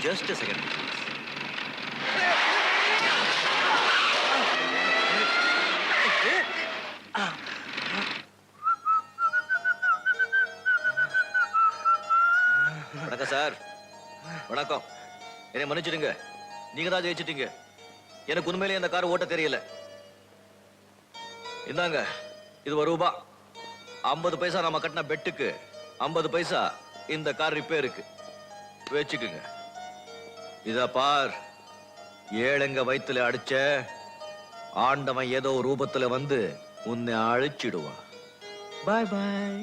Just a second. வணக்கம் sir. வணக்கம். என்னை மன்னிச்சிடுங்க. நீங்க தான் ஜெயிச்சிட்டீங்க. எனக்கு உண்மையிலேயே அந்த கார் ஓட்ட தெரியல. இந்தாங்க, இது ₹1. 50 பைசா நாம கட்டின பெட்டுக்கு 50 பைசா இந்த கார் ரிப்பேருக்கு வச்சுக்குங்க. இத பார், ஏழைங்க வயித்துல அடிச்ச ஆண்டவன் ஏதோ ரூபத்துல வந்து உன்னை அழிச்சிடுவான். பாய் பாய்.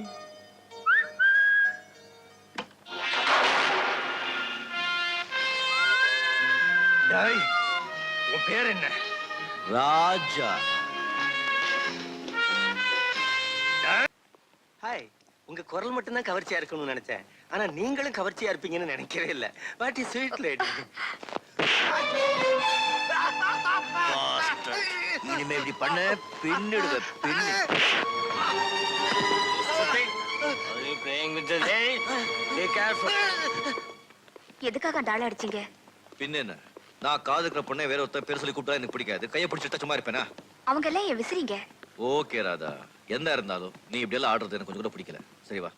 உன் பேர் என்ன? ராஜா. ஹாய். உங்க குரல் மட்டும் தான் கவர்ச்சியா இருக்கணும்னு நினைச்சேன். ஆனா நீங்களும் கவர்ச்சியா இருப்பீங்கன்னு நினைக்கவே இல்ல. What is sweet lady. இனிமே இப்படி பண்ண பின்னிடுவ பின்னு. எதுக்காக டால அடிச்சீங்க? பின்ன நான் காதுக்கிற பொண்ணை வேற ஒருத்தர் பேர் சொல்லி கூப்பிட்டா எனக்கு பிடிக்காது. கையை பிடிச்சிட்டா சும்மா இருப்பேனா? அவங்க எல்லாம் விசிறீங்க. ஓகே ராதா, என்ன இருந்தாலும் நீ இப்படி எல்லாம் ஆடுறது எனக்கு கொஞ்சம் கூட பிடிக்கல. சரி வா.